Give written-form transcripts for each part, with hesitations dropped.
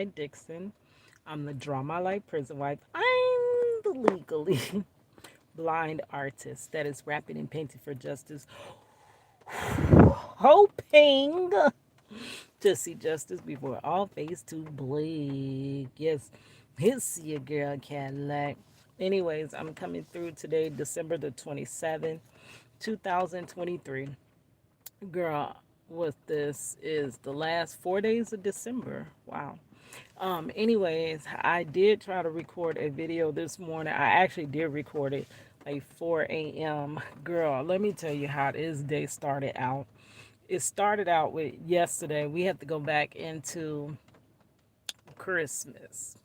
Dixon. I'm the Drama Life Prison Wife. I'm the legally blind artist that is rapping and painting for justice, hoping to see justice before all face too bleak. Yes, it's your girl Cadillac. Anyways, I'm coming through today, December the 27th, 2023. Girl, what this is the last 4 days of December. Wow. Anyways, I did try to record a video this morning. I actually did record it like 4 a.m. Girl, let me tell you how this day started out. It started out with yesterday. We have to go back into Christmas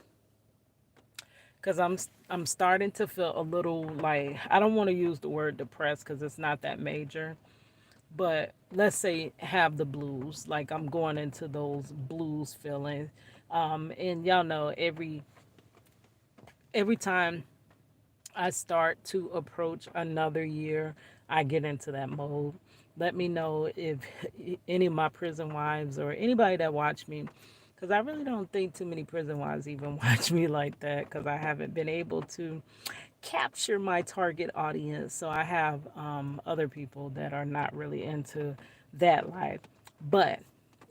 because I'm starting to feel a little like I don't want to use the word depressed because it's not that major, but let's say have the blues. Like I'm going into those blues feelings. And y'all know every time I start to approach another year, I get into that mode. Let me know if any of my prison wives or anybody that watch me, because I really don't think too many prison wives even watch me like that, because I haven't been able to capture my target audience. So I have other people that are not really into that life. But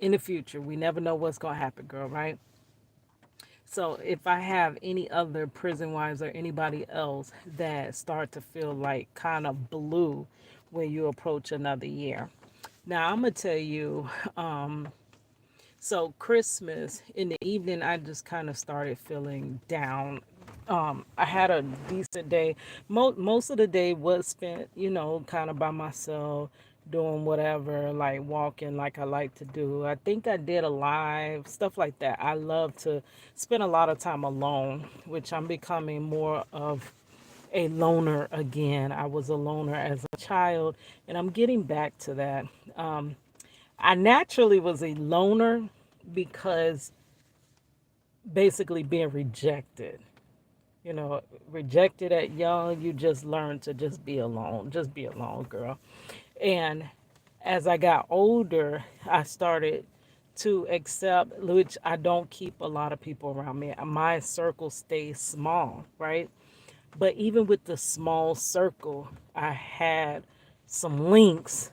in the future, we never know what's going to happen, girl, right? So if I have any other prison wives or anybody else that start to feel like kind of blue when you approach another year. Now I'm gonna tell you, so Christmas in the evening I just kind of started feeling down. I had a decent day. Most of the day was spent, kind of by myself, doing whatever, like walking like I like to do. I think I did a live, stuff like that. I love to spend a lot of time alone, which I'm becoming more of a loner again. I was a loner as a child, and I'm getting back to that. Um, I naturally was a loner because basically being rejected. You know, rejected at young, you just learn to just be alone. Just be alone, girl. And as I got older, I started to accept, which I don't keep a lot of people around me. My circle stays small, right? But even with the small circle, I had some links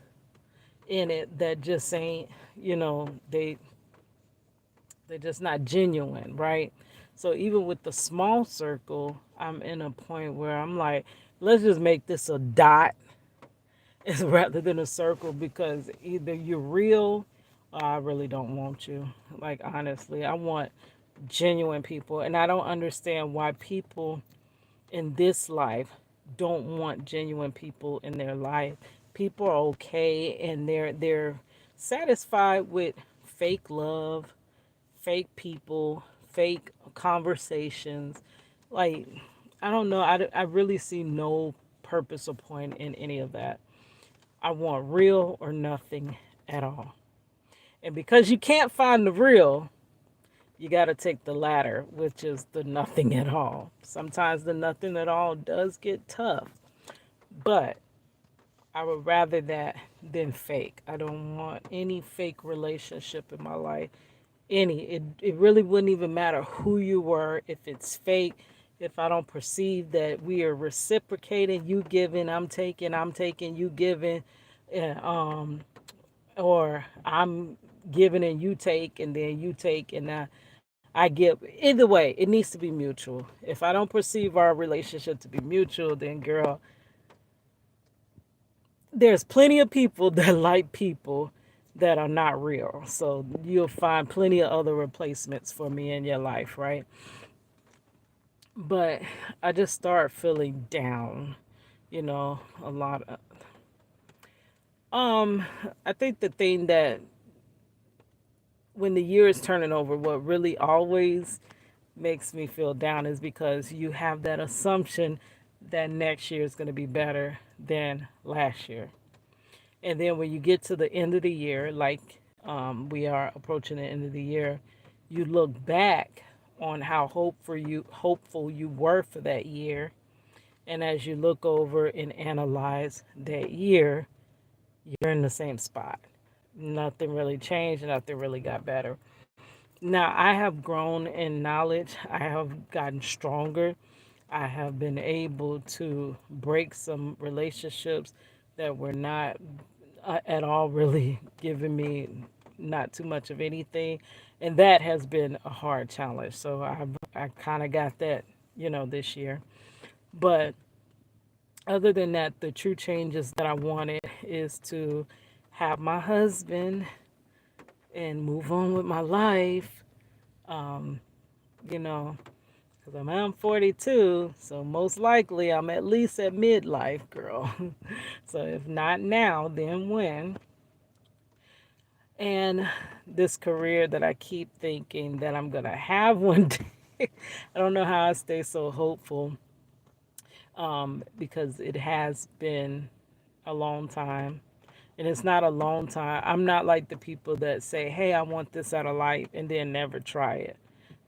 in it that just ain't, they're just not genuine, right? So even with the small circle, I'm in a point where I'm like, let's just make this a dot is rather than a circle, because either you're real or I really don't want you. Like honestly, I want genuine people, and I don't understand why people in this life don't want genuine people in their life. People are okay and they're satisfied with fake love, fake people, fake conversations. Like I don't know, I really see no purpose or point in any of that. I want real or nothing at all. And because you can't find the real, you got to take the latter, which is the nothing at all. Sometimes the nothing at all does get tough, but I would rather that than fake. I don't want any fake relationship in my life. It really wouldn't even matter who you were if it's fake. If I don't perceive that we are reciprocating, you giving, I'm taking, you giving, and, or I'm giving and you take, and then you take and I give. Either way, it needs to be mutual. If I don't perceive our relationship to be mutual, then girl, there's plenty of people that like people that are not real. So you'll find plenty of other replacements for me in your life, right? But I just start feeling down, a lot of um I think the thing that when the year is turning over, what really always makes me feel down is because you have that assumption that next year is going to be better than last year. And then when you get to the end of the year, like we are approaching the end of the year, you look back on how hopeful you were for that year. And as you look over and analyze that year, you're in the same spot. Nothing really changed, nothing really got better. Now, I have grown in knowledge, I have gotten stronger. I have been able to break some relationships that were not at all really giving me not too much of anything. And that has been a hard challenge. So I kind of got that, this year. But other than that, the true changes that I wanted is to have my husband and move on with my life. Um, you know, because I'm 42, so most likely I'm at least at midlife, girl. So if not now, then when? And this career that I keep thinking that I'm gonna have one day. I don't know how I stay so hopeful, because it has been a long time. And it's not a long time. I'm not like the people that say, hey, I want this out of life and then never try it,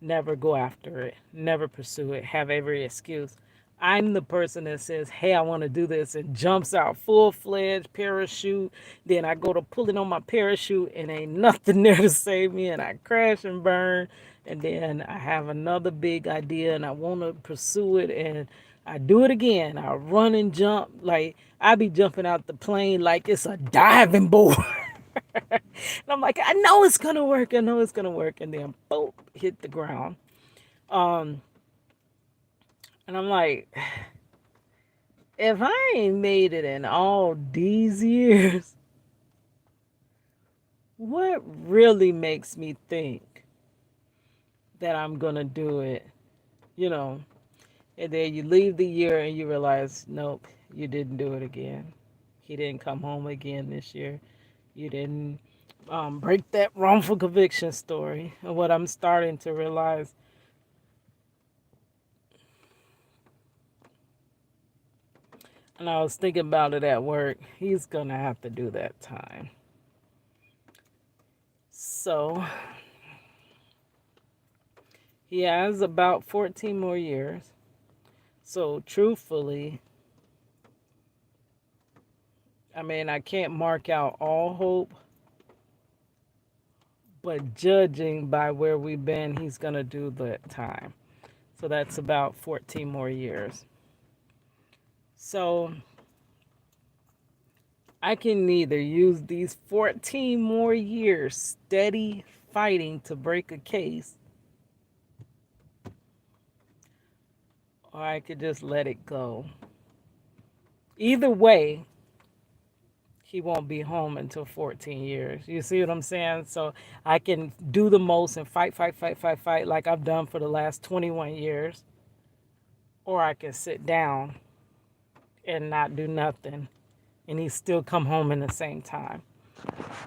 never go after it, never pursue it, have every excuse. I'm the person that says, hey, I want to do this and jumps out full fledged parachute. Then I go to pulling on my parachute and ain't nothing there to save me and I crash and burn. And then I have another big idea and I want to pursue it and I do it again. I run and jump. Like I be jumping out the plane like it's a diving board. And I'm like, I know it's gonna work. I know it's gonna work. And then boom, hit the ground. Um, and I'm like, if I ain't made it in all these years, what really makes me think that I'm gonna do it? You know, and then you leave the year and you realize, nope, you didn't do it again. He didn't come home again this year. You didn't break that wrongful conviction story. And what I'm starting to realize, and I was thinking about it at work, he's going to have to do that time. So he has about 14 more years. So truthfully, I mean, I can't mark out all hope, but judging by where we've been, he's going to do that time. So that's about 14 more years. So I can either use these 14 more years steady fighting to break a case, or I could just let it go. Either way, he won't be home until 14 years. You see what I'm saying? So I can do the most and fight, fight, fight, fight, fight like I've done for the last 21 years, or I can sit down and not do nothing and he still come home in the same time.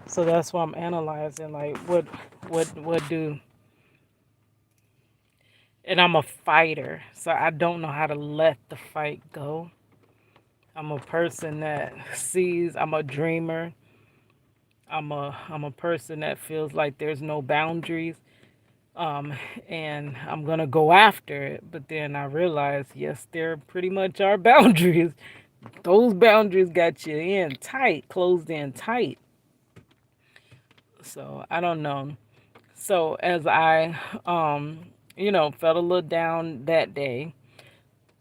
So that's why I'm analyzing like what do, and I'm a fighter, so I don't know how to let the fight go. I'm a person that sees, I'm a dreamer. I'm a person that feels like there's no boundaries. Um, and I'm gonna go after it, but then I realize, yes, there pretty much are boundaries. Those boundaries got you in tight, closed in tight. So I don't know. So as I, felt a little down that day,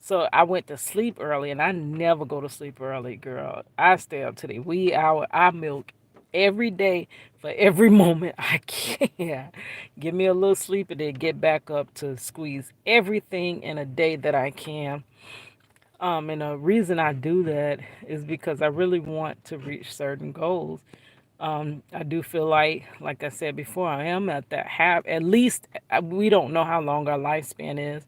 so I went to sleep early, and I never go to sleep early, girl. I stay up to the wee hour. I milk every day for every moment I can. Give me a little sleep and then get back up to squeeze everything in a day that I can. And the reason I do that is because I really want to reach certain goals. I do feel like I said before, I am at that half. At least we don't know how long our lifespan is,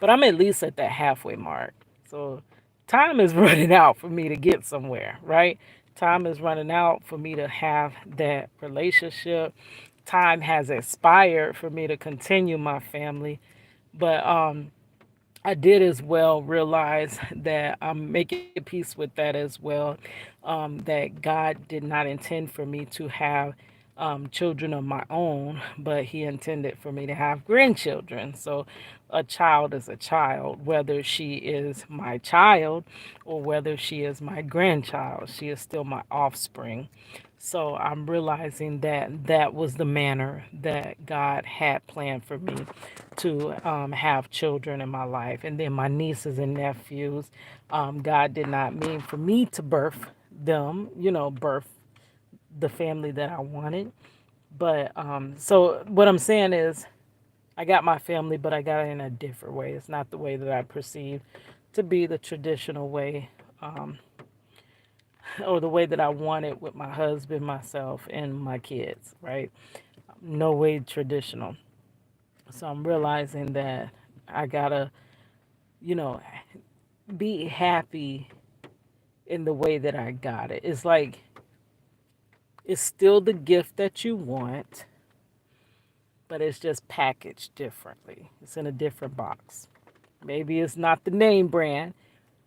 but I'm at least at that halfway mark. So time is running out for me to get somewhere, right? Time is running out for me to have that relationship. Time has expired for me to continue my family. But I did as well realize that I'm making peace with that as well. That God did not intend for me to have children of my own, but He intended for me to have grandchildren. So a child is a child, whether she is my child or whether she is my grandchild, she is still my offspring. So I'm realizing that that was the manner that God had planned for me to have children in my life. And then my nieces and nephews, God did not mean for me to birth them, birth the family that I wanted. But so what I'm saying is, I got my family, but I got it in a different way. It's not the way that I perceive to be the traditional way, um, or the way that I want it with my husband, myself, and my kids, right? No way traditional. So I'm realizing that I gotta, you know, be happy in the way that I got it. It's like, it's still the gift that you want, but it's just packaged differently. It's in a different box. Maybe it's not the name brand,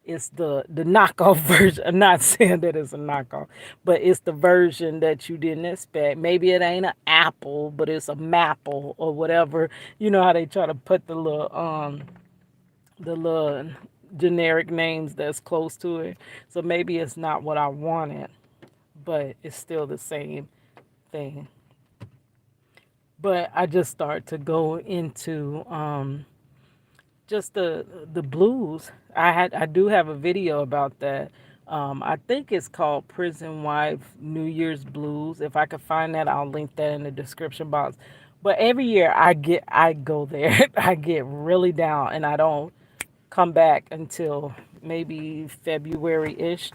it's the knockoff version. I'm not saying that it's a knockoff, but it's the version that you didn't expect. Maybe it ain't an apple, but it's a maple or whatever. You know how they try to put the little generic names that's close to it. So maybe it's not what I wanted, but it's still the same thing. But I just start to go into just the blues. I do have a video about that. I think it's called Prison Wife New Year's Blues. If I could find that, I'll link that in the description box. But every year I go there. I get really down and I don't come back until maybe February ish,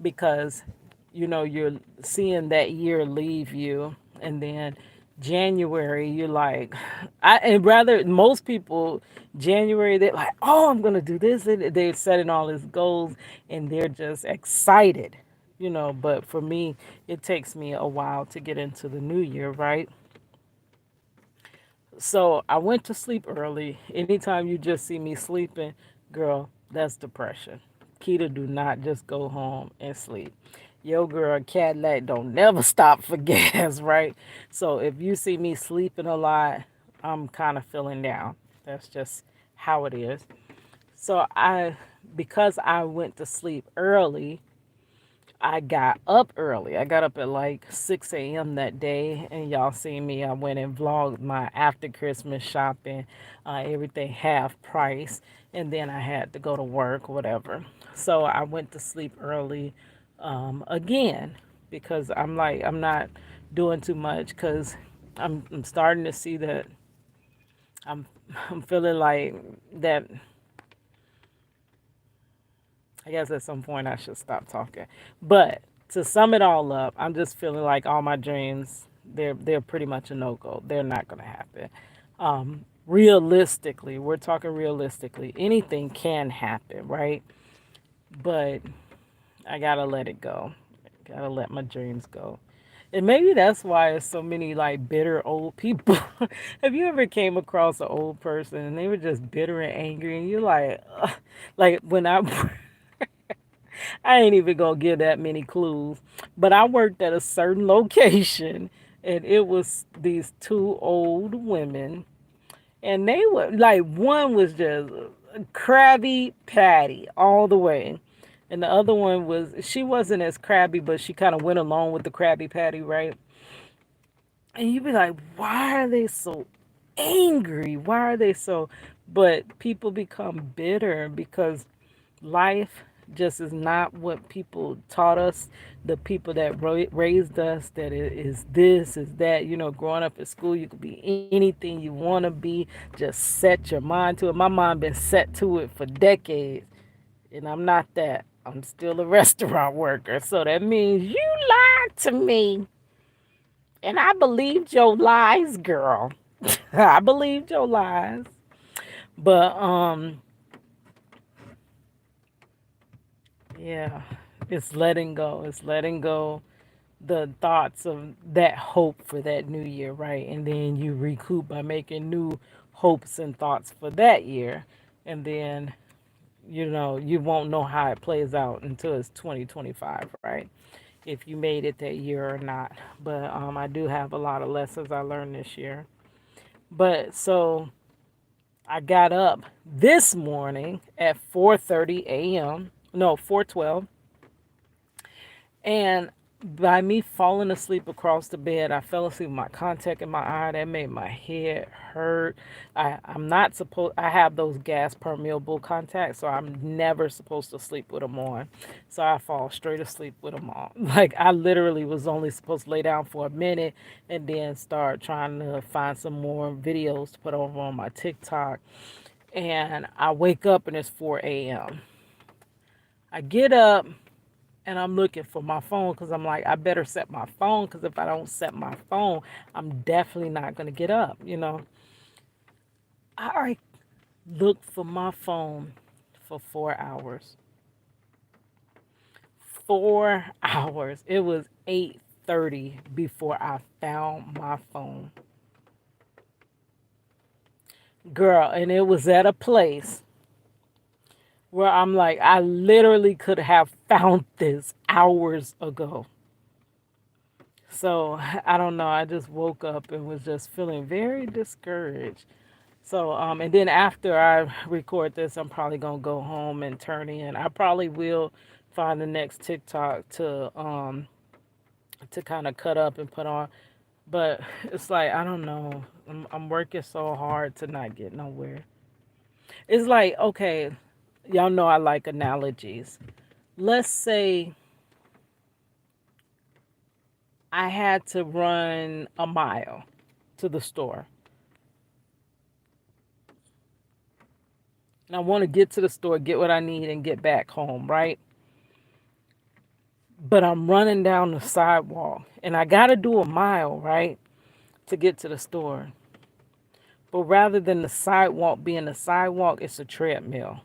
because you're seeing that year leave you, and then January you're like, I and rather most people, January they're like, oh, I'm gonna do this, and they're setting all these goals and they're just excited, but for me it takes me a while to get into the new year, right? So I went to sleep early. Anytime you just see me sleeping, girl, that's depression. Keita, do not just go home and sleep. Yo, girl, Cadillac don't never stop for gas, right? So if you see me sleeping a lot, I'm kind of feeling down. That's just how it is. So because I went to sleep early, I got up early. I got up at like 6 a.m. that day, and y'all see me. I went and vlogged my after Christmas shopping, everything half price, and then I had to go to work, whatever. So I went to sleep early again, because I'm like, I'm not doing too much, because I'm starting to see that I'm I'm feeling like that. I guess at some point I should stop talking. But to sum it all up, I'm just feeling like all my dreams, they're pretty much a no go. They're not gonna happen. Realistically, we're talking realistically. Anything can happen, right? But I gotta let it go. Gotta let my dreams go. And maybe that's why it's so many like bitter old people. Have you ever came across an old person and they were just bitter and angry, and you're like, ugh. Like when I ain't even gonna give that many clues. But I worked at a certain location, and it was these two old women, and they were like, one was just crabby patty all the way. And the other one she wasn't as crabby, but she kind of went along with the crabby patty, right? And you'd be like, why are they so angry? Why are they so? But people become bitter because life just is not what people taught us. The people that raised us, that it is this, is that. Growing up at school, you could be anything you want to be. Just set your mind to it. My mind been set to it for decades, and I'm not that. I'm still a restaurant worker, so that means you lied to me, and I believed your lies, girl. I believed your lies. But yeah, it's letting go. It's letting go the thoughts of that hope for that new year, right? And then you recoup by making new hopes and thoughts for that year. And then, you won't know how it plays out until it's 2025, right? If you made it that year or not. But I do have a lot of lessons I learned this year. But so I got up this morning at 4:30 a.m. No, 4:12, and by me falling asleep across the bed, I fell asleep with my contact in my eye. That made my head hurt. I'm not supposed, I have those gas permeable contacts, so I'm never supposed to sleep with them on. So I fall straight asleep with them on. Like, I literally was only supposed to lay down for a minute and then start trying to find some more videos to put over on my TikTok. And I wake up and it's 4 a.m. I get up and I'm looking for my phone because I'm like, I better set my phone because if I don't set my phone, I'm definitely not going to get up, you know. I looked for my phone for 4 hours. 4 hours. It was 8:30 before I found my phone. Girl, and it was at a place where I'm like, I literally could have found this hours ago. So I don't know. I just woke up and was just feeling very discouraged. So, and then after I record this, I'm probably gonna go home and turn in. I probably will find the next TikTok to kind of cut up and put on. But it's like I don't know. I'm working so hard to not get nowhere. It's like okay, y'all know I like analogies. Let's say I had to run a mile to the store. And I want to get to the store, get what I need, and get back home, right? But I'm running down the sidewalk and I got to do a mile, right, to get to the store. But rather than the sidewalk being a sidewalk, it's a treadmill.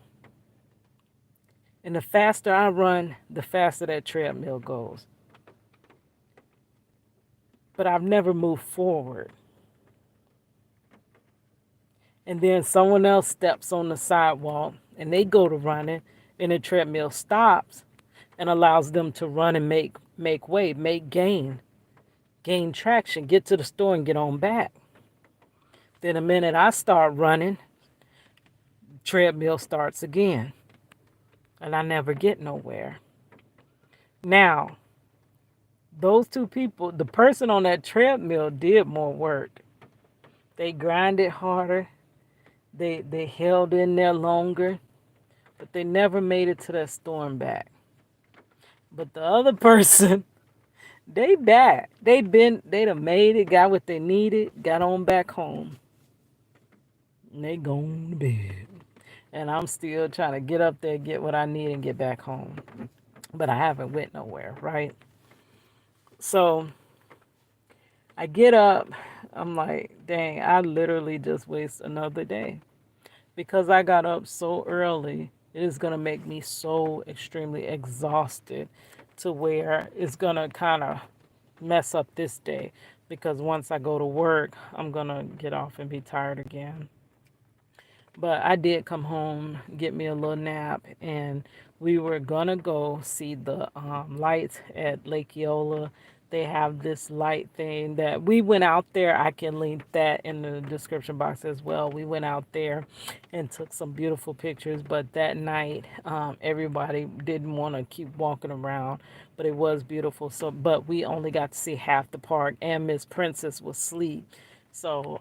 And the faster I run, the faster that treadmill goes. But I've never moved forward. And then someone else steps on the sidewalk and they go to running and the treadmill stops and allows them to run and make way, gain traction, get to the store and get on back. Then the minute I start running, treadmill starts again. And I never get nowhere. Now, those two people, the person on that treadmill did more work. They grinded harder. They held in there longer, but they never made it to that store and back. But the other person, they died. They done made it, got what they needed, got on back home. And they gone to bed. And I'm still trying to get up there, get what I need, and get back home. But I haven't went nowhere, right? So I get up. I'm like, dang, I literally just waste another day. Because I got up so early, it is going to make me so extremely exhausted to where it's going to kind of mess up this day. Because once I go to work, I'm going to get off and be tired again. But I did come home, get me a little nap, and we were gonna go see the lights at Lake Eola. They have this light thing that we went out there. I can link that in the description box as well. We went out there and took some beautiful pictures, but that night, everybody didn't want to keep walking around, but it was beautiful. So, but we only got to see half the park, and Miss Princess was asleep. So,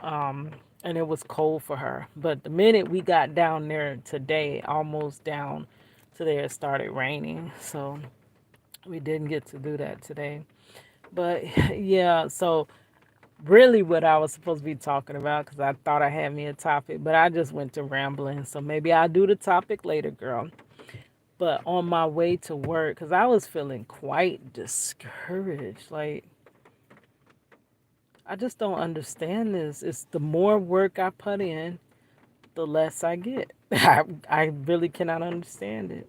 and it was cold for her. But the minute we got down there today, almost down to there, it started raining. So we didn't get to do that today. But yeah, so really what I was supposed to be talking about, because I thought I had me a topic, but I just went to rambling. So maybe I'll do the topic later, girl. But on my way to work, because I was feeling quite discouraged. Like, I just don't understand this. It's the more work I put in, the less I get. I really cannot understand it.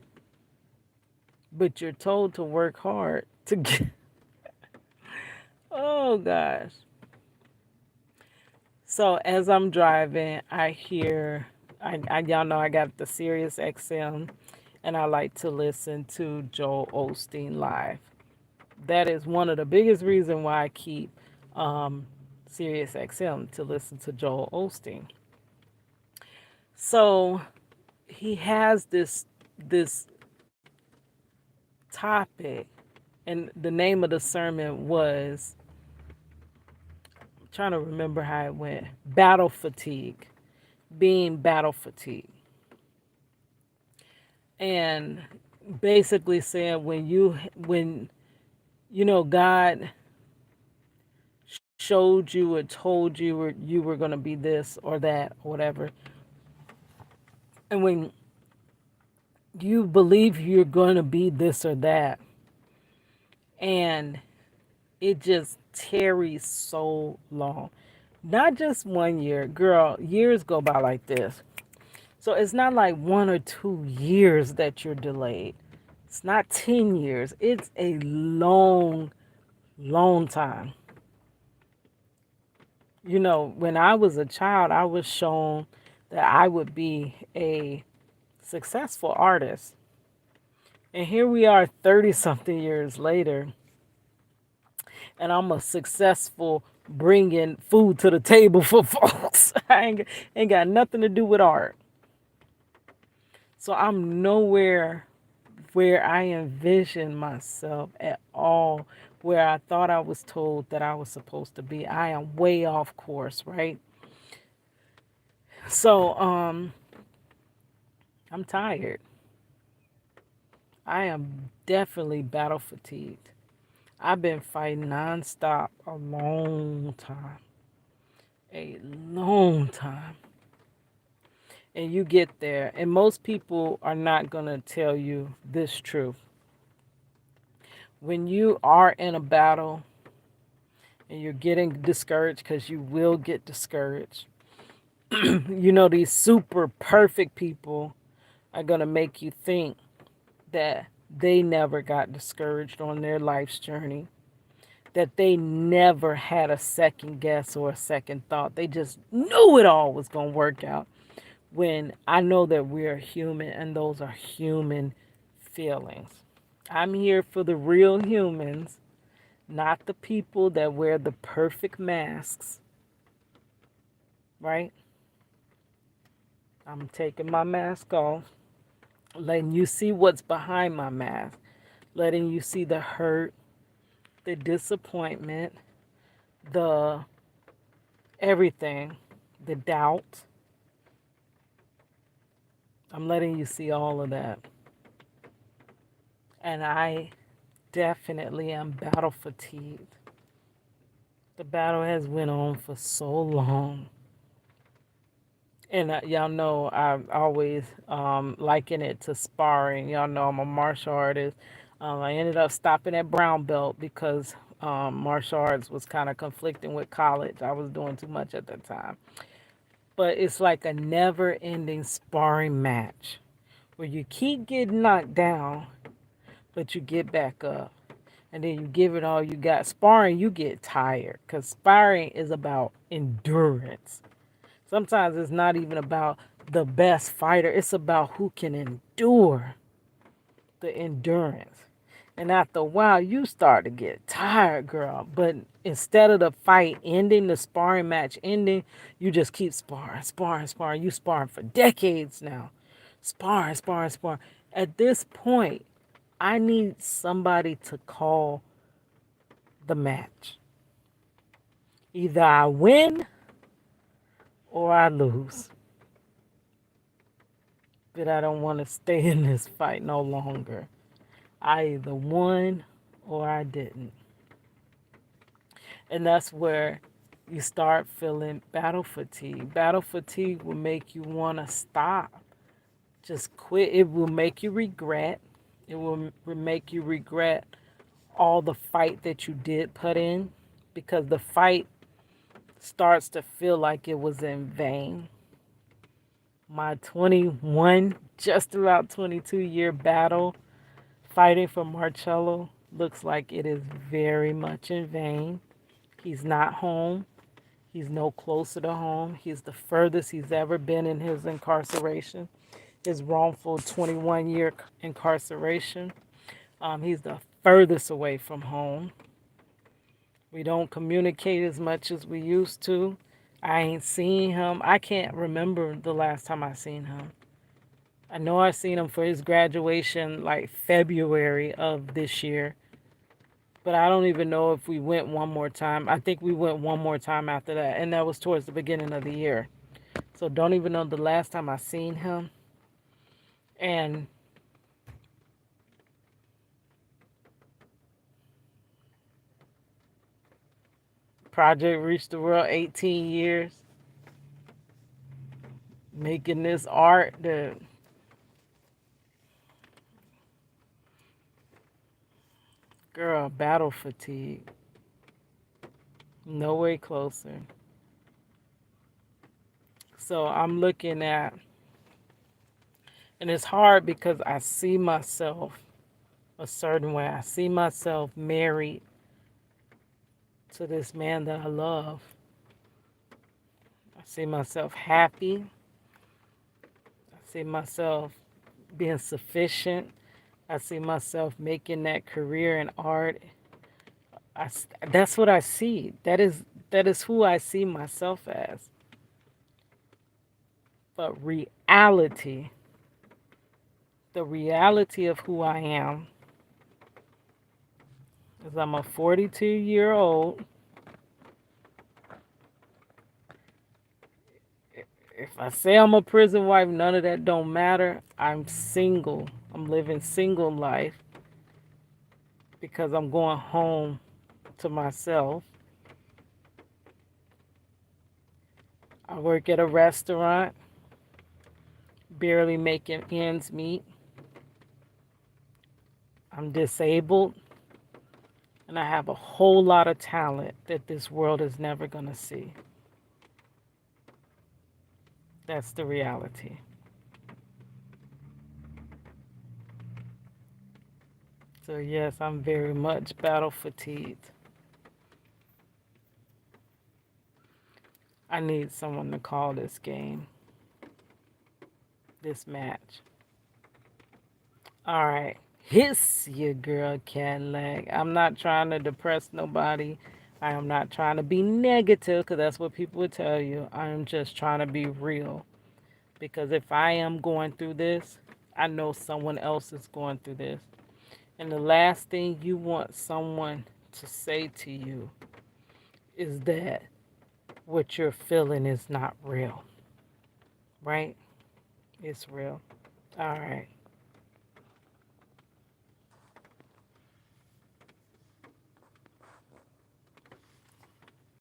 But you're told to work hard to get. Oh gosh. So as I'm driving, I hear, y'all know I got the Sirius XM, and I like to listen to Joel Osteen live. That is one of the biggest reasons why I keep Sirius XM, to listen to Joel Osteen. So he has this topic And the name of the sermon was, I'm trying to remember how it went, Battle Fatigue, being battle fatigue. And basically saying when God showed you or told you were going to be this or that or whatever, and when you believe you're going to be this or that, and it just tarries so long. Not just 1 year, girl, years go by like this. So it's not like 1 or 2 years that you're delayed. It's not 10 years. It's a long, long time. When I was a child, I was shown that I would be a successful artist. And here we are 30 something years later, and I'm a successful bringing food to the table for folks. I ain't got nothing to do with art. So I'm nowhere where I envision myself at all, where I thought I was told that I was supposed to be. I am way off course, right? So I'm tired. I am definitely battle fatigued. I've been fighting nonstop a long time. A long time. And you get there, and most people are not going to tell you this truth. When you are in a battle and you're getting discouraged, because you will get discouraged, these super perfect people are going to make you think that they never got discouraged on their life's journey, that they never had a second guess or a second thought. They just knew it all was going to work out. When I know that we are human, and those are human feelings. I'm here for the real humans, not the people that wear the perfect masks, right? I'm taking my mask off, letting you see what's behind my mask, letting you see the hurt, the disappointment, the everything, the doubt. I'm letting you see all of that. And I definitely am battle fatigued. The battle has went on for so long. And y'all know I always liken it to sparring. Y'all know I'm a martial artist. I ended up stopping at brown belt because martial arts was kind of conflicting with college. I was doing too much at that time. But it's like a never ending sparring match where you keep getting knocked down, but you get back up. And then you give it all you got. Sparring, you get tired because sparring is about endurance. Sometimes it's not even about the best fighter, it's about who can endure the endurance. And after a while, you start to get tired, girl. But instead of the fight ending, the sparring match ending, you just keep sparring, sparring, sparring. You sparring for decades now. Sparring, sparring, sparring. At this point, I need somebody to call the match. Either I win or I lose. But I don't want to stay in this fight no longer. I either won or I didn't. And that's where you start feeling battle fatigue. Battle fatigue will make you want to stop. Just quit. It will make you regret. It will make you regret all the fight that you did put in, because the fight starts to feel like it was in vain. My 21, just about 22-year battle fighting for Marcello looks like it is very much in vain. He's not home. He's no closer to home. He's the furthest he's ever been in his incarceration, his wrongful 21-year incarceration. He's the furthest away from home. We don't communicate as much as we used to. I ain't seen him. I can't remember the last time I seen him. I know I seen him for his graduation like February of this year. But I don't even know if we went one more time. I think we went one more time after that, and that was towards the beginning of the year. So don't even know the last time I seen him. And Project Reached the World, 18 years making this art. The girl, battle fatigue. No way closer. So I'm looking at, and it's hard because I see myself a certain way. I see myself married to this man that I love. I see myself happy. I see myself being sufficient. I see myself making that career in art. That's what I see. That is who I see myself as. But reality, the reality of who I am, is I'm a 42-year-old. If I say I'm a prison wife, none of that don't matter. I'm single. I'm living single life because I'm going home to myself. I work at a restaurant, barely making ends meet. I'm disabled, and I have a whole lot of talent that this world is never going to see. That's the reality. So, yes, I'm very much battle fatigued. I need someone to call this game, this match. All right. Hiss your girl Cadillac. I'm not trying to depress nobody. I am not trying to be negative because that's what people would tell you. I am just trying to be real. Because if I am going through this, I know someone else is going through this. And the last thing you want someone to say to you is that what you're feeling is not real. Right? It's real. All right.